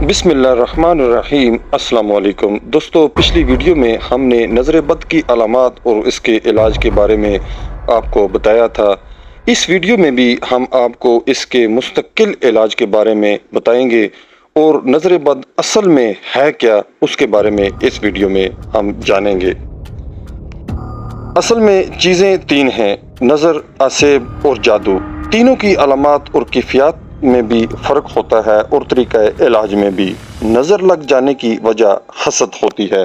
بسم اللہ الرحمن الرحیم۔ السلام علیکم دوستو، پچھلی ویڈیو میں ہم نے نظر بد کی علامات اور اس کے علاج کے بارے میں آپ کو بتایا تھا۔ اس ویڈیو میں بھی ہم آپ کو اس کے مستقل علاج کے بارے میں بتائیں گے اور نظر بد اصل میں ہے کیا اس کے بارے میں اس ویڈیو میں ہم جانیں گے۔ اصل میں چیزیں تین ہیں: نظر، اسیب اور جادو۔ تینوں کی علامات اور کیفیات میں بھی فرق ہوتا ہے اور طریقہ علاج میں بھی۔ نظر لگ جانے کی وجہ حسد ہوتی ہے۔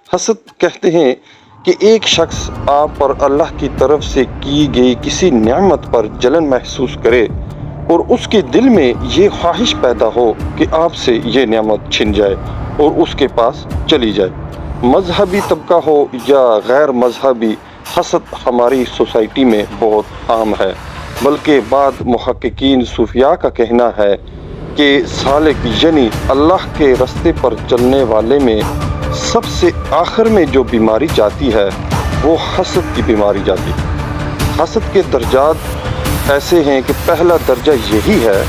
حسد کہتے ہیں کہ ایک شخص آپ پر اللہ کی طرف سے کی گئی کسی نعمت پر جلن محسوس کرے اور اس کے دل میں یہ خواہش پیدا ہو کہ آپ سے یہ نعمت چھن جائے اور اس کے پاس چلی جائے۔ مذہبی طبقہ ہو یا غیر مذہبی، حسد ہماری سوسائٹی میں بہت عام ہے، بلکہ بعض محققین صوفیاء کا کہنا ہے کہ سالک یعنی اللہ کے راستے پر چلنے والے میں سب سے آخر میں جو بیماری جاتی ہے وہ حسد کی بیماری جاتی ہے۔ حسد کے درجات ایسے ہیں کہ پہلا درجہ یہی ہے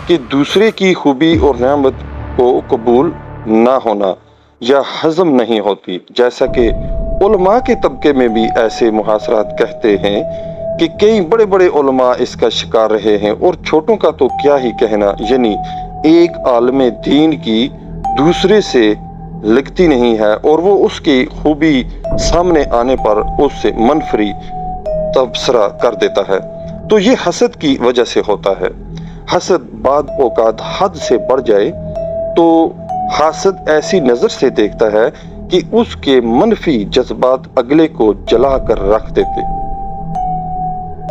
کہ دوسرے کی خوبی اور نعمت کو قبول نہ ہونا یا ہضم نہیں ہوتی، جیسا کہ علماء کے طبقے میں بھی ایسے محاصرات کہتے ہیں کہ کئی بڑے بڑے علماء اس کا شکار رہے ہیں، اور چھوٹوں کا تو کیا ہی کہنا، یعنی ایک عالم دین کی دوسرے سے لگتی نہیں ہے اور وہ اس کی خوبی سامنے آنے پر اس سے منفی تبصرہ کر دیتا ہے، تو یہ حسد کی وجہ سے ہوتا ہے۔ حسد بعض اوقات حد سے بڑھ جائے تو حاسد ایسی نظر سے دیکھتا ہے کہ اس کے منفی جذبات اگلے کو جلا کر رکھ دیتے،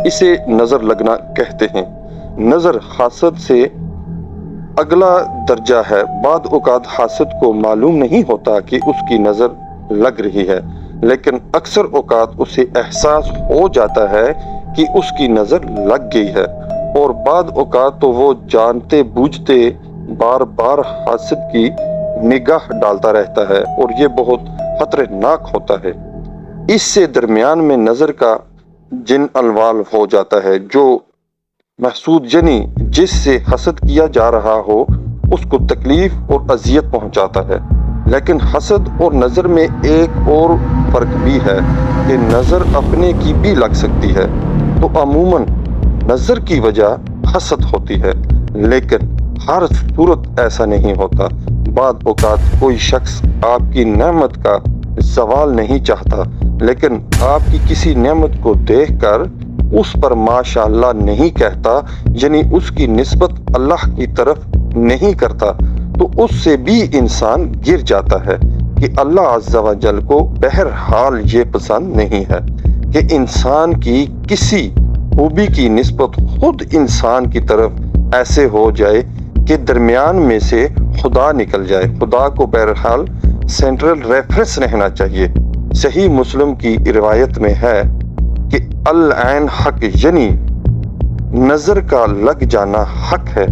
اسے نظر لگنا کہتے ہیں۔ نظر حاسد سے اگلا درجہ ہے۔ بعض اوقات حاسد کو معلوم نہیں ہوتا کہ اس کی نظر لگ رہی ہے، لیکن اکثر اوقات اسے احساس ہو جاتا ہے کہ اس کی نظر لگ گئی ہے، اور بعض اوقات تو وہ جانتے بوجھتے بار بار حاسد کی نگاہ ڈالتا رہتا ہے، اور یہ بہت خطرناک ہوتا ہے۔ اس سے درمیان میں نظر کا جن انوال ہو جاتا ہے، جو محسود یعنی جس سے حسد کیا جا رہا ہو اس کو تکلیف اور اذیت پہنچاتا ہے۔ لیکن حسد اور نظر میں ایک اور فرق بھی ہے کہ نظر اپنے کی بھی لگ سکتی ہے، تو عموماً نظر کی وجہ حسد ہوتی ہے، لیکن ہر صورت ایسا نہیں ہوتا۔ بعض اوقات کوئی شخص آپ کی نعمت کا زوال نہیں چاہتا، لیکن آپ کی کسی نعمت کو دیکھ کر اس پر ماشاء اللہ نہیں کہتا، یعنی اس کی نسبت اللہ کی طرف نہیں کرتا، تو اس سے بھی انسان گر جاتا ہے کہ اللہ عز و جل کو بہرحال یہ پسند نہیں ہے کہ انسان کی کسی خوبی کی نسبت خود انسان کی طرف ایسے ہو جائے کہ درمیان میں سے خدا نکل جائے۔ خدا کو بہرحال سینٹرل ریفرنس رہنا چاہیے۔ صحیح مسلم کی روایت میں ہے کہ العین حق، یعنی نظر کا لگ جانا حق ہے۔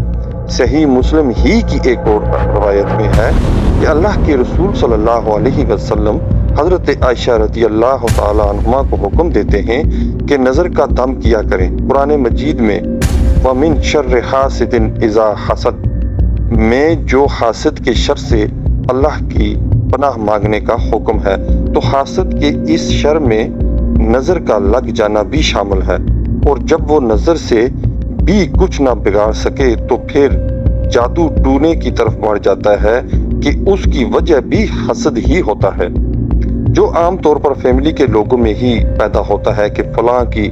صحیح مسلم ہی کی ایک اور روایت میں ہے کہ اللہ کے رسول صلی اللہ علیہ وسلم حضرت عائشہ رضی اللہ تعالی عنہما کو حکم دیتے ہیں کہ نظر کا دم کیا کریں۔ قرآن مجید میں وَمِن شَرِّ حَاسِدٍ إِذَا حَسَدَ میں جو حاسد کے شر سے اللہ کی پناہ مانگنے کا حکم ہے، تو حاسد کے اس شر میں نظر کا لگ جانا بھی شامل ہے، اور جب وہ نظر سے بھی کچھ نہ بگاڑ سکے تو پھر جادو ٹونے کی طرف بڑھ جاتا ہے کہ اس کی وجہ بھی حسد ہی ہوتا ہے، جو عام طور پر فیملی کے لوگوں میں ہی پیدا ہوتا ہے کہ فلاں کی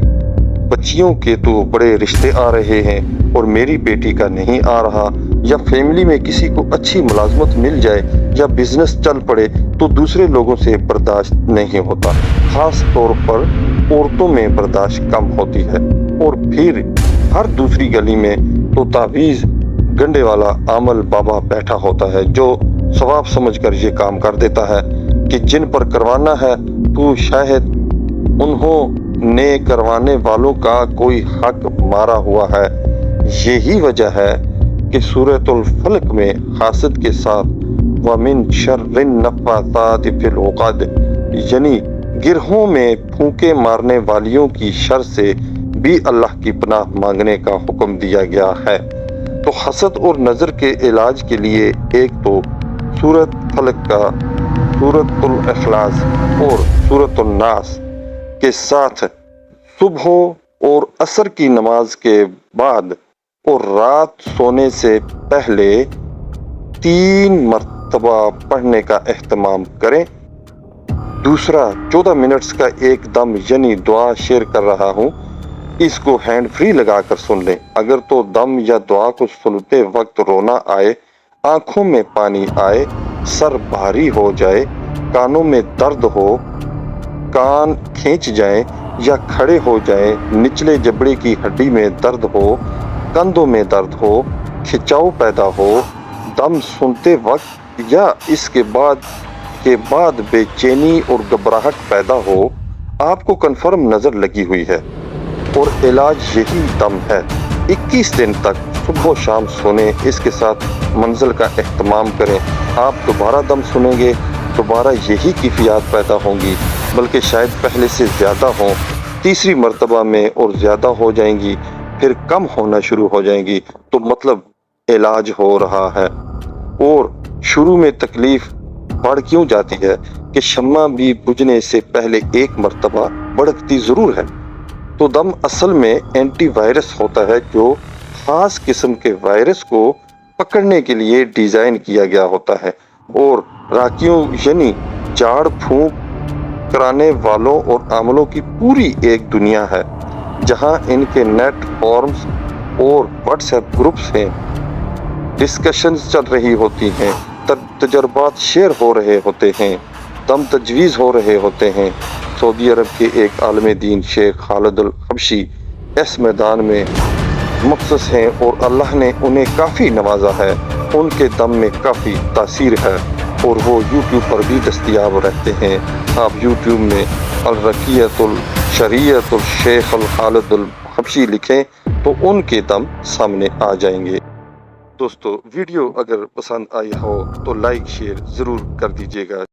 بچیوں کے تو بڑے رشتے آ رہے ہیں اور میری بیٹی کا نہیں آ رہا، یا فیملی میں کسی کو اچھی ملازمت مل جائے یا بزنس چل پڑے تو دوسرے لوگوں سے برداشت نہیں ہوتا۔ خاص طور پر عورتوں میں برداشت کم ہوتی ہے، اور پھر ہر دوسری گلی میں تو تعویذ گنڈے والا عامل بابا بیٹھا ہوتا ہے، جو ثواب سمجھ کر یہ کام کر دیتا ہے کہ جن پر کروانا ہے تو شاید انہوں نے کروانے والوں کا کوئی حق مارا ہوا ہے۔ یہی وجہ ہے کہ سورۃ الفلق میں حاسد کے ساتھ وَمِن شَرِّ النَّفَّاثَاتِ فِي الْعُقَدِ یعنی گرہوں میں پھونکے مارنے والیوں کی شر سے بھی اللہ کی پناہ مانگنے کا حکم دیا گیا ہے۔ تو حسد اور نظر کے علاج کے لیے ایک تو سورت فلق کا، سورت الاخلاص اور سورت الناس کے ساتھ صبح اور عصر کی نماز کے بعد اور رات سونے سے پہلے 3 مرتبہ پڑھنے کا اہتمام کریں۔ دوسرا 14 منٹس کا ایک دم یعنی دعا شیئر کر رہا ہوں، اس کو ہینڈ فری لگا کر سن لیں۔ اگر تو دم یا دعا کو سنتے وقت رونا آئے، آنکھوں میں پانی آئے، سر بھاری ہو جائے، کانوں میں درد ہو، کان کھینچ جائیں یا کھڑے ہو جائیں، نچلے جبڑے کی ہڈی میں درد ہو، کندھوں میں درد ہو، کھچاؤ پیدا ہو، دم سنتے وقت یا اس کے بعد بے چینی اور گھبراہٹ پیدا ہو، آپ کو کنفرم نظر لگی ہوئی ہے اور علاج یہی دم ہے۔ 21 دن تک صبح و شام سنیں، اس کے ساتھ منزل کا اہتمام کریں۔ آپ دوبارہ دم سنیں گے، دوبارہ یہی کیفیات پیدا ہوں گی، بلکہ شاید پہلے سے زیادہ ہوں، تیسری مرتبہ میں اور زیادہ ہو جائیں گی، پھر کم ہونا شروع ہو جائیں گی، تو مطلب علاج ہو رہا ہے۔ اور شروع میں تکلیف بڑھ کیوں جاتی ہے کہ شمع بھی بجھنے سے پہلے 1 مرتبہ بھڑکتی ضرور ہے۔ تو دم اصل میں اینٹی وائرس ہوتا ہے جو خاص قسم کے وائرس کو پکڑنے کے لیے ڈیزائن کیا گیا ہوتا ہے، اور راکیوں یعنی جھاڑ پھونک کرانے والوں اور عاملوں کی پوری ایک دنیا ہے، جہاں ان کے نیٹ فورمز اور واٹس ایپ گروپس ہیں، ڈسکشنز چل رہی ہوتی ہیں، تجربات شیئر ہو رہے ہوتے ہیں، دم تجویز ہو رہے ہوتے ہیں۔ سعودی عرب کے ایک عالم دین شیخ خالد الحبشی اس میدان میں مختص ہیں اور اللہ نے انہیں کافی نوازا ہے، ان کے دم میں کافی تاثیر ہے، اور وہ یوٹیوب پر بھی دستیاب رہتے ہیں۔ آپ یوٹیوب میں الرقیۃ الشریعۃ الشیخ خالد الحبشی لکھیں تو ان کے دم سامنے آ جائیں گے۔ دوستو، ویڈیو اگر پسند آئی ہو تو لائک شیئر ضرور کر دیجیے گا۔